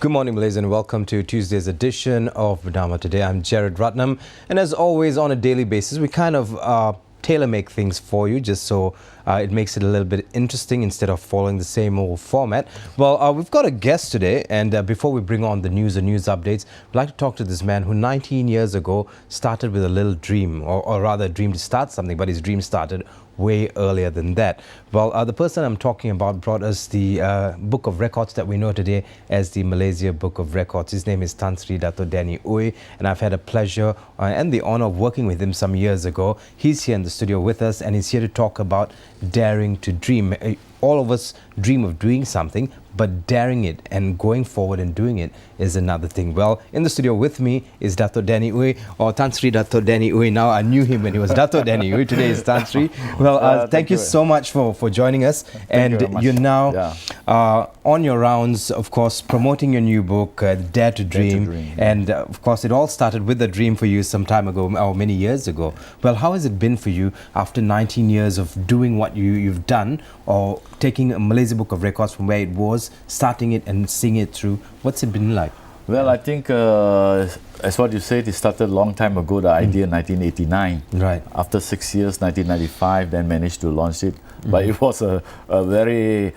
Good morning, Malaysia, and welcome to Tuesday's edition of Bernama. Today, I'm Jared Ratnam, and as always, on a daily basis, we kind of tailor-make things for you, just so it makes it a little bit interesting instead of following the same old format. Well, we've got a guest today, and before we bring on the news and news updates, we'd like to talk to this man who 19 years ago started with a little dream, or rather a dream to start something, but his dream started way earlier than that. Well, the person I'm talking about brought us the book of records that we know today as the Malaysia Book of Records. His name is Tan Sri Datuk Danny Ooi, and I've had a pleasure and the honor of working with him some years ago. He's here in the studio with us, and he's here to talk about daring to dream. All of us dream of doing something, but daring it and going forward and doing it is another thing. Well, in the studio with me is Datuk Danny Ooi, or Tan Sri Datuk Danny Ooi. Now, I knew him when he was Datuk Danny Ooi. Today is Tan Sri. Well, thank you so much for joining us. And you're now on your rounds, of course, promoting your new book, Dare to Dream. And of course, it all started with a dream for you some time ago, or many years ago. Well, how has it been for you after 19 years of doing what you've done, or taking a Malaysia Book of Records from where it was, starting it and seeing it through? What's it been like? Well, I think, as what you said, it started a long time ago, the idea in 1989. Right. After 6 years, 1995, then managed to launch it. But it was a very,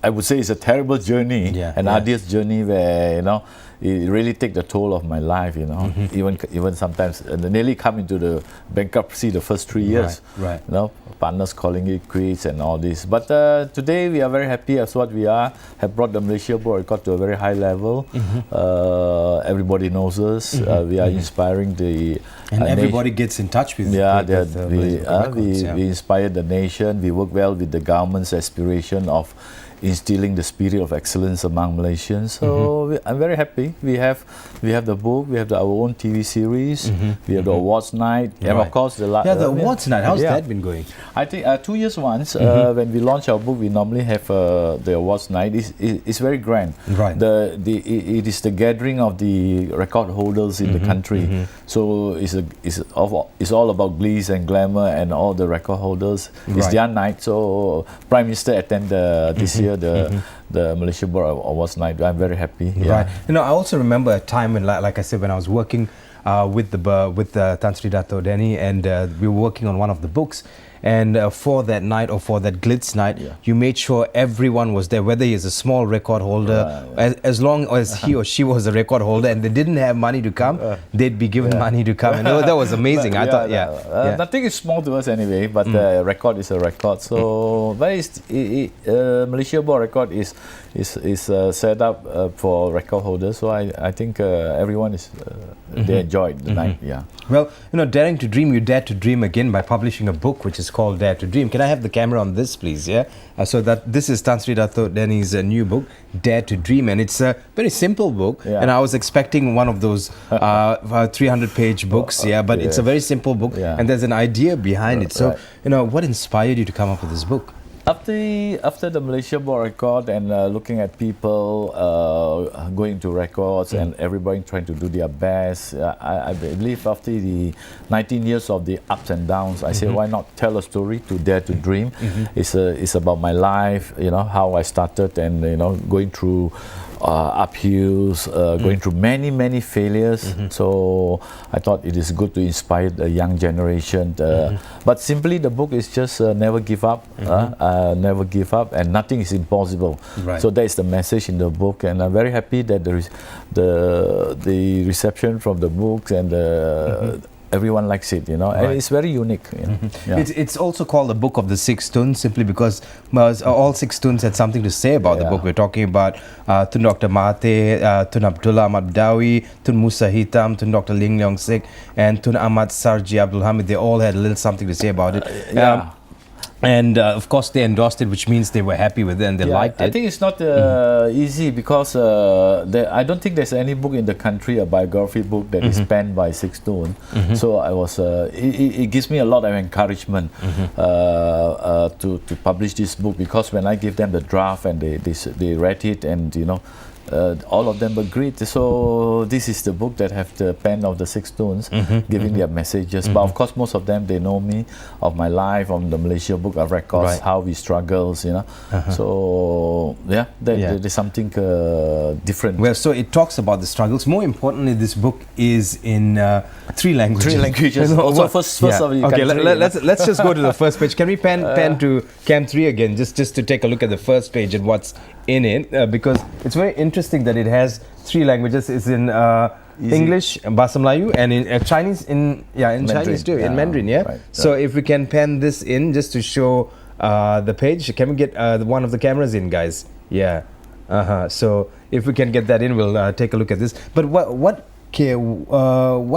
I would say it's a terrible journey, an arduous journey where, it really take the toll of my life, even sometimes nearly come into the bankruptcy the first 3 years. Right. Partners calling it quits and all this. But today we are very happy as what we are, have brought the Malaysia Book Record to a very high level. Everybody knows us. We are inspiring the and everybody gets in touch with we inspire the nation. We work well with the government's aspiration of instilling the spirit of excellence among Malaysians. So I'm very happy. We have the book, we have our own TV series, we have the awards night, and of course the awards night. How's that been going? I think 2 years once. When we launch our book, we normally have the awards night. It's very grand. Right. It is the gathering of the record holders in the country. So it's all about glitz and glamour and all the record holders. It's their night. So Prime Minister attended this year the Malaysia Book Awards night. I'm very happy. Right. I also remember a time when, like I said, when I was working with Tan Sri Datuk Danny, and we were working on one of the books. And for that night, or for that glitz night, you made sure everyone was there, whether he's a small record holder, as long as he or she was a record holder and they didn't have money to come, they'd be given money to come. And that was amazing. I thought, nothing is small to us anyway, but a record is a record. So, but Malaysia Book Record is set up for record holders. So I think everyone they enjoyed the night. Well, daring to dream, you dare to dream again by publishing a book which is called Dare to Dream. Can I have the camera on this, please? So that this is Tan Sri Datuk Danny's new book, Dare to Dream, and it's a very simple book. And I was expecting one of those 300-page books, but it's a very simple book, and there's an idea behind it. So, what inspired you to come up with this book? After the Malaysia Book Record and looking at people going to records and everybody trying to do their best, I believe after the 19 years of the ups and downs, I said, why not tell a story to Dare to Dream? It's about my life, how I started, and going through uphills, going through many failures. So I thought it is good to inspire the young generation. But simply the book is just never give up, never give up, and nothing is impossible. So that is the message in the book, and I'm very happy that the reception from the books and everyone likes it, and it's very unique. It's also called the Book of the Six Tuns, simply because all six tuns had something to say about the book. We're talking about Tun Dr. Mahathir, Tun Abdullah Ahmad Badawi, Tun Musa Hitam, Tun Dr. Ling Leong Sik, and Tun Ahmad Sarji Abdul Hamid. They all had a little something to say about it. And of course they endorsed it, which means they were happy with it and they liked it. I think it's not easy because I don't think there's any book in the country, a biography book, that is penned by Six Tuns. So I was, it gives me a lot of encouragement to publish this book, because when I give them the draft and they read it, and all of them were great. So this is the book that have the pen of the six stones, giving their messages. But of course, most of them, they know me, of my life, on the Malaysia book of records, Right. how we struggles, So yeah, there's something different. Well, so it talks about the struggles. More importantly, this book is in 3 languages. 3 languages. Also, first of all, okay, let's just go to the first page. Can we pan to Cam 3 again, just to take a look at the first page and what's in it, because it's very interesting that it has 3 languages. It's in English, Bahasa Melayu, and in Chinese, in Chinese too, in Mandarin. Yeah. Right, so if we can pan this in just to show the page, can we get one of the cameras in, guys? Yeah. So if we can get that in, we'll take a look at this. But what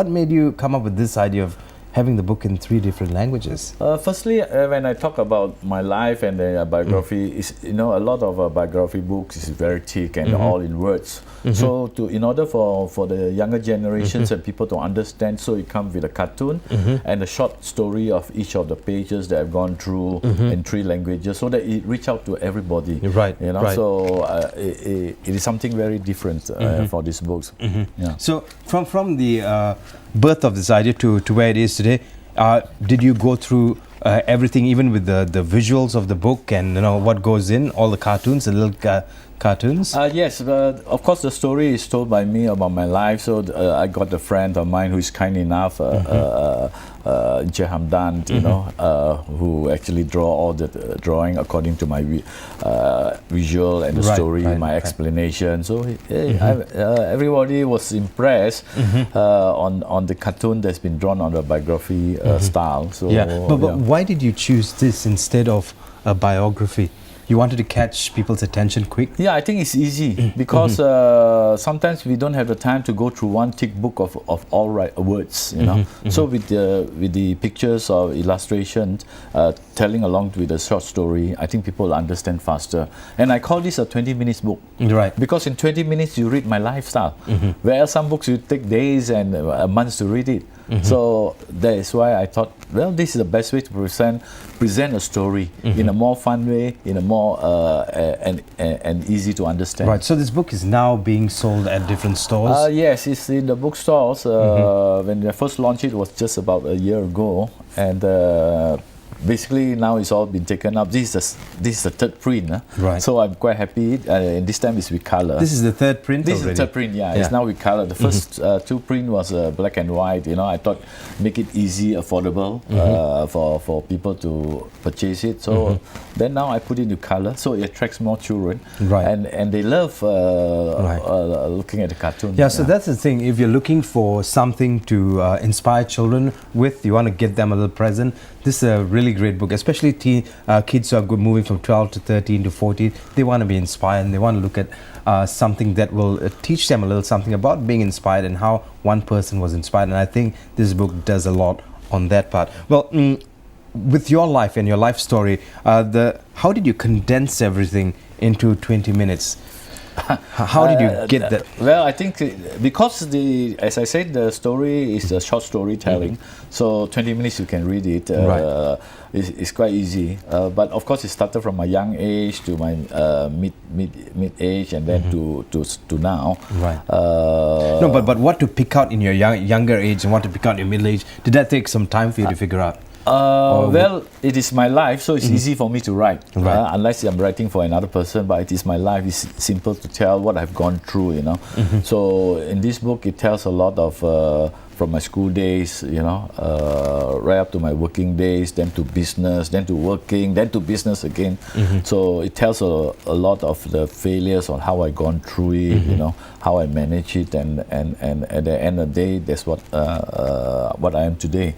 made you come up with this idea of having the book in 3 different languages? Firstly, when I talk about my life and the biography, is a lot of biography books is very thick and all in words. So in order for the younger generations and people to understand, so it comes with a cartoon and a short story of each of the pages that I've gone through in 3 languages, so that it reach out to everybody. Right. Right. So it is something very different for these books. Yeah. So from the birth of this idea to where it is today, did you go through everything, even with the visuals of the book and what goes in, all the cartoons, the little cartoons? Yes, of course the story is told by me about my life. So I got a friend of mine who is kind enough, Hamdan, who actually draw all the drawing according to my visual and the story, my explanation. So everybody was impressed on the cartoon that's been drawn on the biography style. So but why did you choose this instead of a biography? You wanted to catch people's attention quick? Yeah, I think it's easy because sometimes we don't have the time to go through one thick book of all words, So with the pictures or illustrations, telling along with a short story, I think people will understand faster. And I call this a 20 minutes book. Right. Because in 20 minutes you read my lifestyle. Whereas some books you take days and months to read it. So that is why I thought, well, this is the best way to present a story in a more fun way, in a more and easy to understand. Right. So this book is now being sold at different stores? Yes, it's in the bookstores. When I first launched it was just about a year ago, and basically now it's all been taken up. This is the 3rd print. Right. So I'm quite happy. And this time it's with color. This is the 3rd print This already? is the 3rd print, yeah. It's now with color. The first 2 print was black and white. I thought make it easy, affordable for people to purchase it. So then now I put it into color, so it attracts more children. Right. And they love looking at the cartoon. Yeah, so that's the thing. If you're looking for something to inspire children with, you want to get them a little present, this is a really great book, especially kids who are moving from 12 to 13 to 14. They want to be inspired and they want to look at something that will teach them a little something about being inspired and how one person was inspired. And I think this book does a lot on that part. Well, with your life and your life story, how did you condense everything into 20 minutes? How did you get that? Well, I think because as I said, the story is a short storytelling, so 20 minutes you can read it. It's quite easy. But of course, it started from my young age to my mid age, and then to now. Right. No, but what to pick out in your younger age and what to pick out in your middle age? Did that take some time for you to figure out? Well, it is my life, so it's easy for me to write. Right. Unless I'm writing for another person, but it is my life. It's simple to tell what I've gone through, So in this book, it tells a lot of from my school days, right up to my working days, then to business, then to working, then to business again. So it tells a lot of the failures on how I gone through it, how I manage it, and at the end of the day, that's what I am today.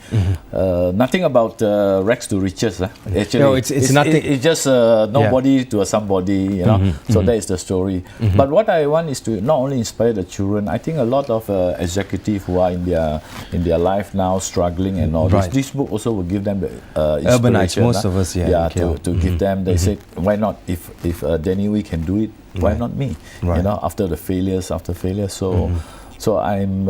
Nothing about rags to riches. Actually, no, it's nothing. It's just nobody to a somebody, So that is the story. But what I want is to not only inspire the children. I think a lot of executives who are in their life now struggling and all this book also will give them the inspiration. Urbanites, most of us, to give them. They said, why not? If Danny Wee can do it, why not me? After failure. So I'm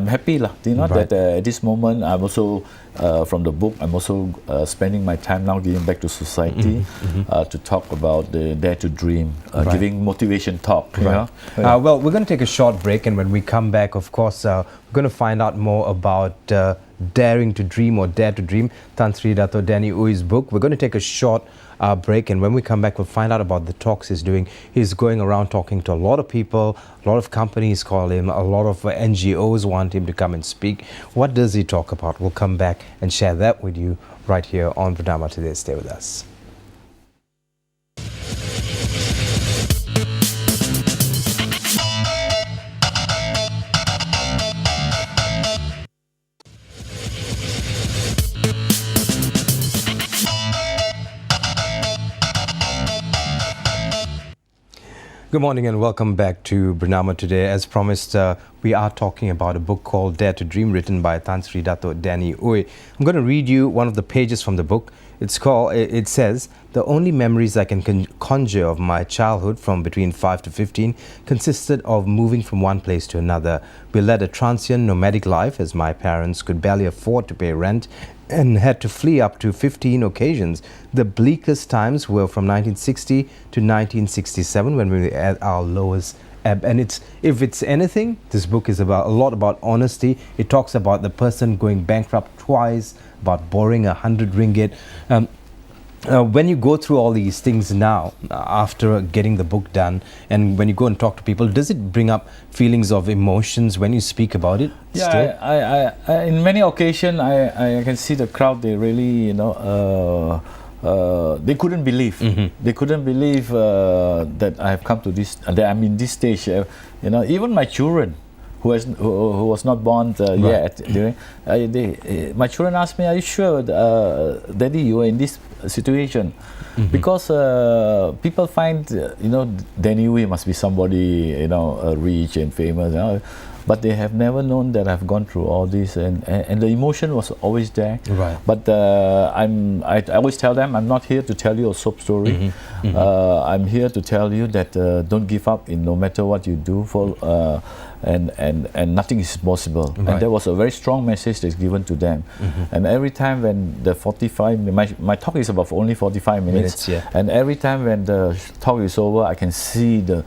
happy that at this moment I'm also from the book, I'm also spending my time now giving back to society to talk about the Dare to Dream, giving motivation talk. You know? Well, we're going to take a short break, and when we come back, of course, we're going to find out more about Daring to Dream or Dare to Dream, Tan Sri Datuk Danny Ui's book. We're going to take a short break, and when we come back, we'll find out about the talks he's doing. He's going around talking to a lot of people, a lot of companies call him, a lot of NGOs want him to come and speak. What does he talk about? We'll come back and share that with you right here on Bernama Today. Stay with us. Good morning and welcome back to Bernama Today. As promised, we are talking about a book called Dare to Dream, written by Tan Sri Datuk Danny Ui. I'm going to read you one of the pages from the book. It says, the only memories I can conjure of my childhood from between 5 to 15 consisted of moving from one place to another. We led a transient nomadic life as my parents could barely afford to pay rent and had to flee up to 15 occasions. The bleakest times were from 1960 to 1967 when we were at our lowest ebb. And if it's anything, this book is about a lot about honesty. It talks about the person going bankrupt twice, about borrowing 100 ringgit. When you go through all these things now, after getting the book done, and when you go and talk to people, does it bring up feelings of emotions when you speak about it? Yeah, I in many occasions, I can see the crowd, they really, they couldn't believe. They couldn't believe that I have come to this, that I'm in this stage. Even my children, who was not born yet. My children asked me, "Are you sure, Daddy, you are in this situation?" Because people find, Danny Ui must be somebody, rich and famous, but they have never known that I've gone through all this, and the emotion was always there. Right. But I always tell them, I'm not here to tell you a soap story. I'm here to tell you that don't give up in no matter what you do for. And nothing is possible. Right. And there was a very strong message that's given to them. And every time when the 45, my talk is about only 45 minutes. And every time when the talk is over, I can see the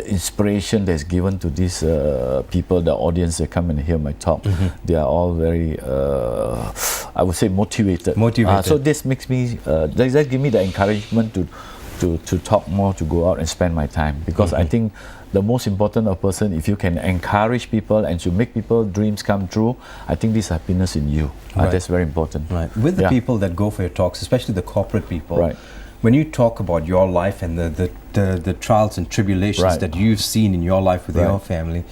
inspiration that's given to these people, the audience that come and hear my talk. They are all very, I would say, motivated. So this makes me, that give me the encouragement to talk more, to go out and spend my time, because I think the most important of person, if you can encourage people and to make people dreams come true, I think this happiness in you. That's very important. Right. With the people that go for your talks, especially the corporate people, when you talk about your life and the trials and tribulations that you've seen in your life with your family,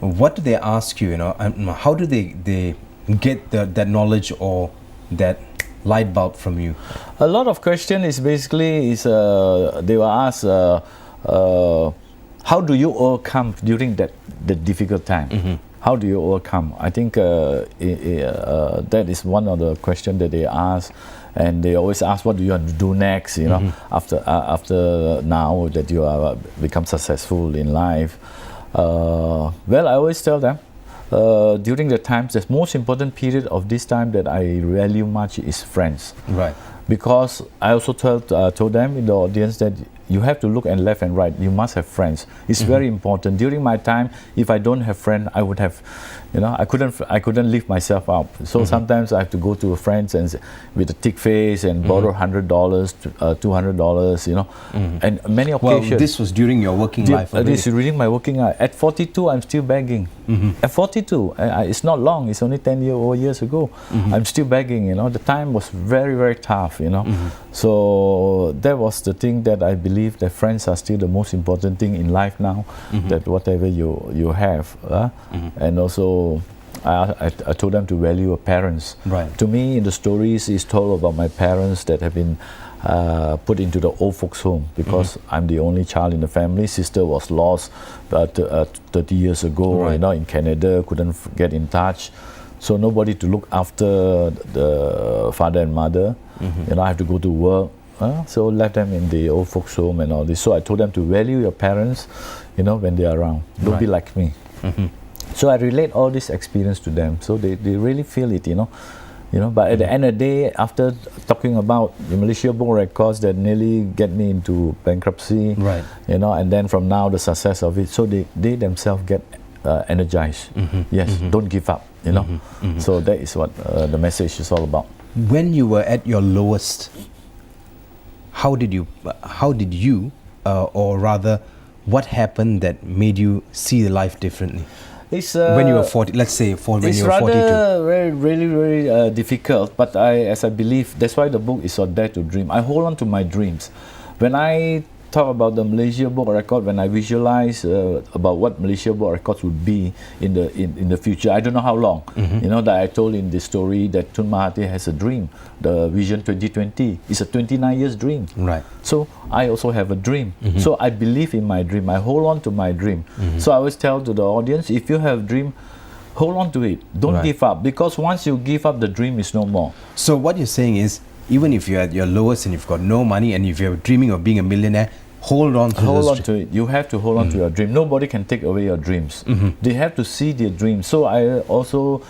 what do they ask you? How do they get that knowledge or that light bulb from you? A lot of question is basically they will ask, how do you overcome during the difficult time? How do you overcome? I think that is one of the questions that they ask, and they always ask, what do you want to do next? After now that you have become successful in life. Well, I always tell them, during the times, the most important period of this time that I value much is friends. Right. Because I also told them in the audience that you have to look and left and right. You must have friends. It's very important. During my time, if I don't have friends, I would have, I couldn't lift myself up. So sometimes I have to go to friends and with a thick face and borrow $100, $200, and many occasions. Well, this was during your working life. This is during my working life. At 42, I'm still begging. At 42, it's not long. It's only 10 years ago. I'm still begging. The time was very, very tough. So that was the thing that I believe that friends are still the most important thing in life now. That whatever you have, and also I told them to value your parents. Right. To me, in the stories, is told about my parents that have been put into the old folks home, because I'm the only child in the family. Sister was lost 30 years ago, in Canada, couldn't get in touch. So nobody to look after the father and mother. I have to go to work. So left them in the old folks home and all this. So I told them to value your parents, when they are around. Don't be like me. So I relate all this experience to them, so they really feel it, But at the end of the day, after talking about the Malaysia Book Records that nearly get me into bankruptcy, Right. And then from now the success of it, so they themselves get energized. Yes, don't give up, So that is what the message is all about. When you were at your lowest, how did you, or rather, what happened that made you see life differently? It's, When you were 40, let's say when you were 42. It's rather very difficult, but as I believe, that's why the book is so Dare to Dream. I hold on to my dreams. When I talk about the Malaysia Book Record, when I visualize about what Malaysia Book Records would be in the future, I don't know how long. That I told in this story that Tun Mahathir has a dream, the Vision 2020. It's a 29 years dream. Right. So I also have a dream. So I believe in my dream. I hold on to my dream. So I always tell to the audience, if you have a dream, hold on to it. Don't give up, because once you give up, the dream is no more. So what you're saying is, even if you're at your lowest and you've got no money and if you're dreaming of being a millionaire, hold on to it. You have to hold on to your dream. Nobody can take away your dreams. They have to see their dreams. So I also,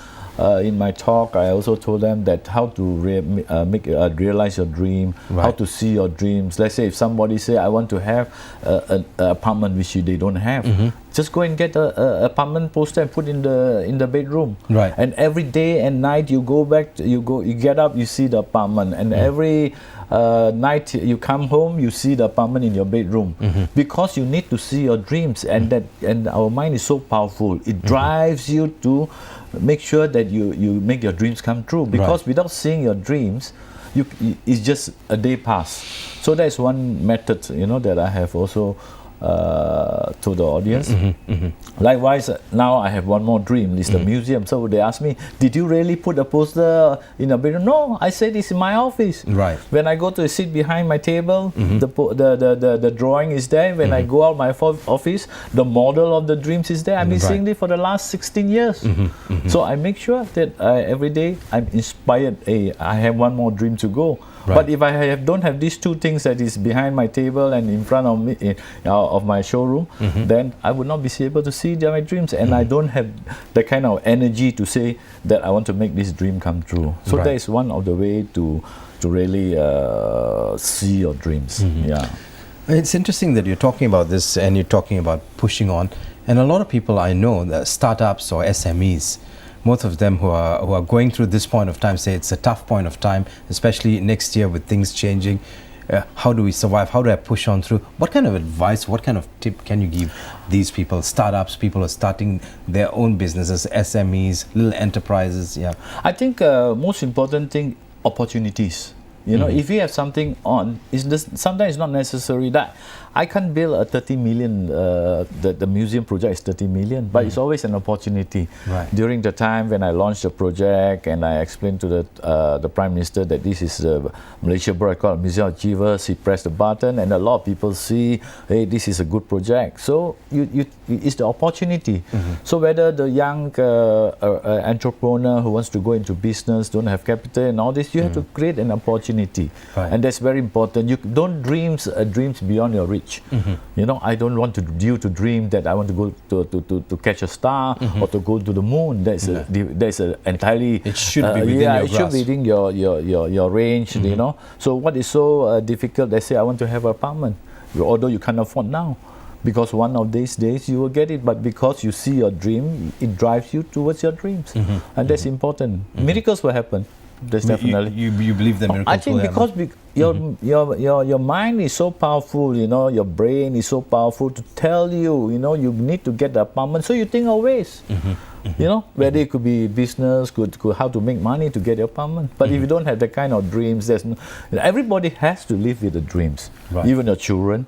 in my talk, I also told them that how to realize your dream, how to see your dreams. Let's say if somebody say, I want to have an apartment which they don't have, just go and get a apartment poster and put in the bedroom. Right. And every day and night you go back, you get up, you see the apartment, and every night you come home, you see the apartment in your bedroom, because you need to see your dreams, and our mind is so powerful. It drives you to make sure that you make your dreams come true, because without seeing your dreams, it's just a day pass. So that's one method, that I have also to the audience. Likewise, now I have one more dream. It's the museum. So they ask me, did you really put a poster in a bedroom? No, I said it's in my office. Right. When I go to sit behind my table, the drawing is there. When I go out my office, the model of the dreams is there. I've been seeing it for the last 16 years. So I make sure that every day I'm inspired. Hey, I have one more dream to go. Right. But if I don't have these two things that is behind my table and in front of me, of my showroom, then I would not be able to see my dreams, and I don't have the kind of energy to say that I want to make this dream come true. So that is one of the way to really see your dreams. Yeah. It's interesting that you're talking about this and you're talking about pushing on, and a lot of people I know, the startups or SMEs, most of them who are going through this point of time say it's a tough point of time, especially next year with things changing. How do we survive? How do I push on through? What kind of advice, what kind of tip can you give these people, startups, people who are starting their own businesses, SMEs, little enterprises? Yeah, I think most important thing, opportunities. If you have something on, sometimes it's not necessary that I can't build a 30 million, the museum project is 30 million, but it's always an opportunity. Right. During the time when I launched the project and I explained to the Prime Minister that this is the Malaysia Book Record Museum Achievers, he pressed the button and a lot of people see, hey, this is a good project. So it's the opportunity. So whether the young entrepreneur who wants to go into business, don't have capital and all this, you have to create an opportunity. Right. And that's very important. You don't dreams beyond your reach. I don't want you to dream that I want to go to catch a star or to go to the moon. That's entirely. It should be within your grasp. It should be within your range. So what is so difficult? They say I want to have an apartment, although you can't afford now. Because one of these days you will get it, but because you see your dream, it drives you towards your dreams, and that's important. Miracles will happen. That's definitely. You believe that miracles I think will happen? because your mind is so powerful, your brain is so powerful to tell you, you need to get the apartment. So you think of ways, whether it could be business, could how to make money to get the apartment. But if you don't have that kind of dreams, everybody has to live with the dreams, even your children.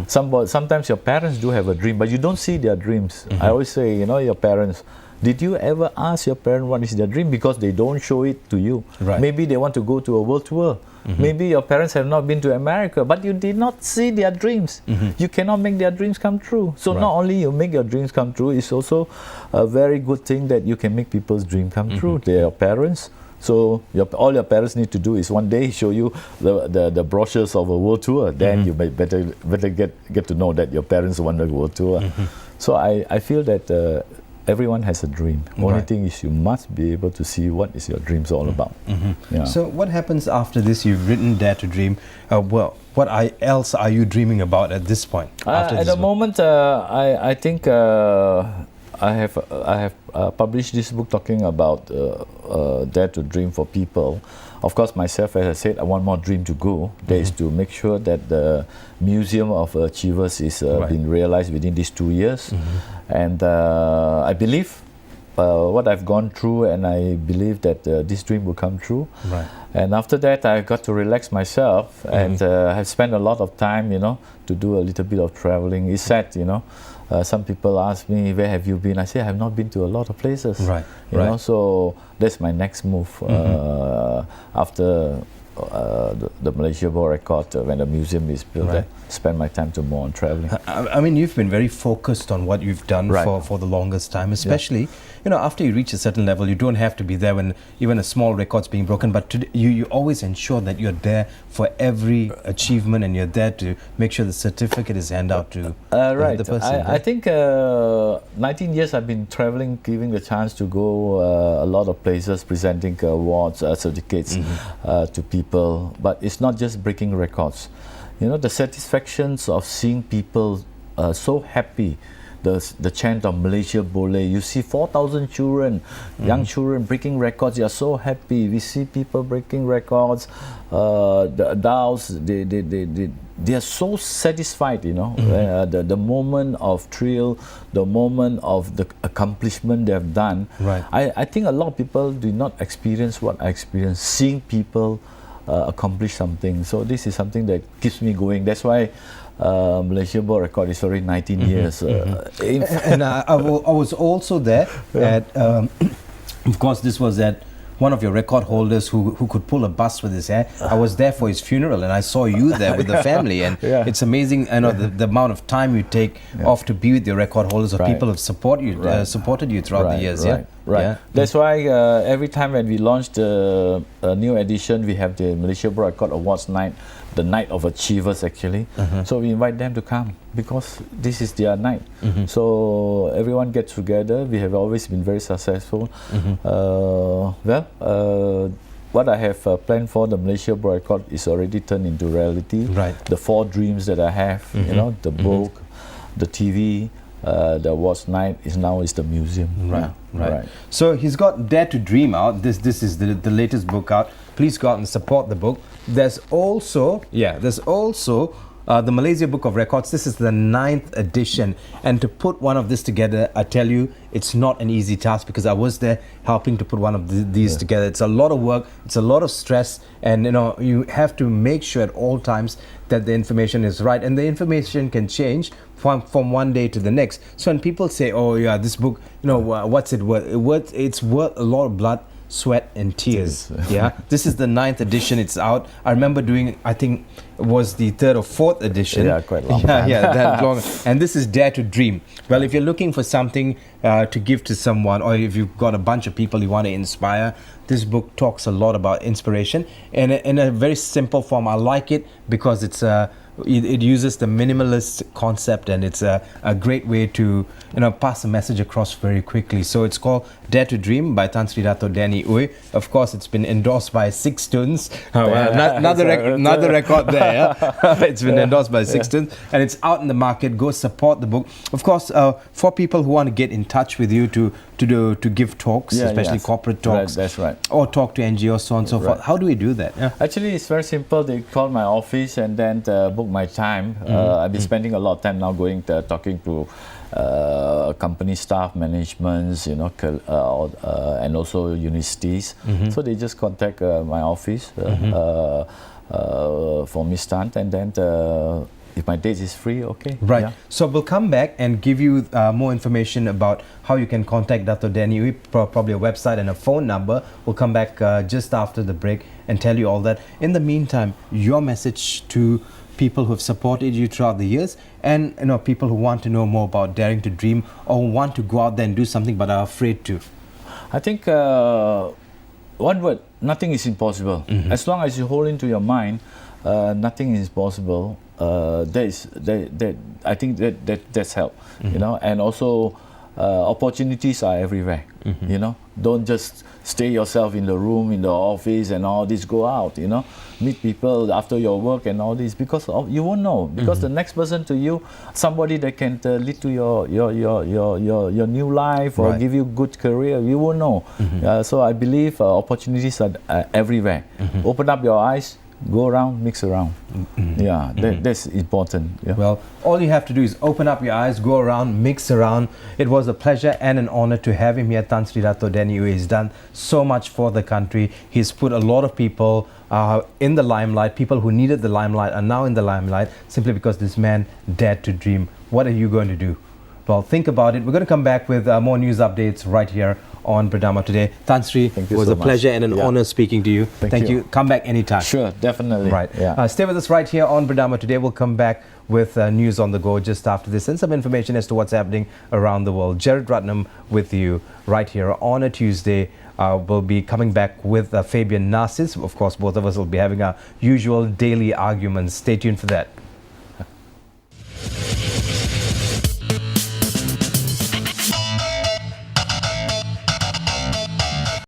Sometimes your parents do have a dream, but you don't see their dreams. I always say, your parents. Did you ever ask your parents what is their dream? Because they don't show it to you. Right. Maybe they want to go to a world tour. Maybe your parents have not been to America, but you did not see their dreams. You cannot make their dreams come true. So not only you make your dreams come true, it's also a very good thing that you can make people's dream come true. They are your parents. So all your parents need to do is one day show you the brochures of a world tour. Then you better get to know that your parents want a world tour. So I feel that everyone has a dream. Only Right. thing is you must be able to see what is your dreams all about. Yeah. So what happens after this? You've written Dare to Dream. Else are you dreaming about at this point? After At this the book? moment, I think I have published this book talking about Dare to Dream for people. Of course, myself, as I said, I want more dream to go. That is to make sure that the Museum of Achievers is being realized within these 2 years. And I believe what I've gone through, and I believe that this dream will come true. Right. And after that, I got to relax myself, and I've spent a lot of time, to do a little bit of traveling. It's sad, some people ask me, where have you been? I say, I have not been to a lot of places. Right, You right. know, so that's my next move after the Malaysia World Record, when the museum is built. Right. Spend my time to more on traveling. I mean, you've been very focused on what you've done Right. for the longest time, especially, after you reach a certain level, you don't have to be there when even a small record's being broken, but you always ensure that you're there for every achievement, and you're there to make sure the certificate is handed out to Right. the person. I think 19 years I've been traveling, giving the chance to go a lot of places, presenting awards, certificates to people. But it's not just breaking records. The satisfactions of seeing people so happy. The chant of Malaysia Boleh. You see 4,000 children, young children breaking records. They are so happy. We see people breaking records. The adults, they are so satisfied. The moment of thrill, the moment of the accomplishment they have done. Right. I think a lot of people do not experience what I experienced, seeing people accomplish something. So this is something that keeps me going. That's why Malaysia World Record is already 19 years. And I was also there at, of course, this was at one of your record holders who could pull a bus with his hair. I was there for his funeral, and I saw you there with the family, and it's amazing. The amount of time you take off to be with your record holders, or people who support you, supported you throughout the years. Right. Yeah? That's why every time when we launched a new edition, we have the Malaysia World Record Awards night, the night of achievers actually. So we invite them to come because this is their night. So everyone gets together. We have always been very successful. What I have planned for the Malaysia World Record is already turned into reality. Right. The 4 dreams that I have, the book, the TV, the awards night is the museum. Right. So he's got Dare to Dream out. This is the latest book out. Please go out and support the book. There's also the Malaysia Book of Records. This is the 9th edition, and to put one of this together, I tell you, it's not an easy task, because I was there helping to put one of these together. It's a lot of work, it's a lot of stress, and you have to make sure at all times that the information is right, and the information can change from one day to the next. So when people say, "Oh yeah, this book, what's it worth?" It's worth a lot of blood, sweat and tears. Yeah, this is the 9th edition. It's out. I remember doing, I think it was the 3rd or 4th edition. Yeah, quite long time. Yeah, that long. And this is Dare to Dream. Well, if you're looking for something to give to someone, or if you've got a bunch of people you want to inspire, this book talks a lot about inspiration in a very simple form. I like it because it uses the minimalist concept, and it's a great way to pass a message across very quickly. So it's called Dare to Dream by Tan Sri Dato Danny Uy. Of course, it's been endorsed by 6 students. Another record there. Yeah? It's been endorsed by 6 students, and it's out in the market. Go support the book. Of course, for people who want to get in touch with you to give talks, especially corporate talks, right, that's right, or talk to NGOs, so on and so forth. How do we do that? Yeah. Actually, it's very simple. They call my office and then book my time. I've been spending a lot of time now talking to company staff, managements, and also universities. So they just contact my office for me start, and then if my date is free, okay. Right. Yeah. So we'll come back and give you more information about how you can contact Dato Danny Uy, probably a website and a phone number. We'll come back just after the break and tell you all that. In the meantime, your message to people who have supported you throughout the years, and people who want to know more about daring to dream, or want to go out there and do something but are afraid to. I think one word: nothing is impossible. As long as you hold into your mind, nothing is possible. I think that's help. And also opportunities are everywhere. You know, don't just stay yourself in the room, in the office, and all this. Go out. You know, meet people after your work and all this, because you won't know, because the next person to you, somebody that can lead to your new life or Right. give you good career, you won't know. So I believe opportunities are everywhere. Open up your eyes. Go around, mix around. Yeah, that's important. Yeah. Well, all you have to do is open up your eyes, go around, mix around. It was a pleasure and an honor to have him here, Tan Sri Dato Danny. He's done so much for the country. He's put a lot of people in the limelight. People who needed the limelight are now in the limelight simply because this man dared to dream. What are you going to do? Well, think about it. We're going to come back with more news updates right here on Bernama today. Tan Sri, Thank it you was so a pleasure much. and an Yeah. honor speaking to you. Thank you. Come back anytime. Sure, definitely. Right. Yeah. Stay with us right here on Bernama today. We'll come back with news on the go just after this and some information as to what's happening around the world. Jared Ratnam with you right here on a Tuesday. We'll be coming back with Fabian Narcis. Of course, both of us will be having our usual daily arguments. Stay tuned for that.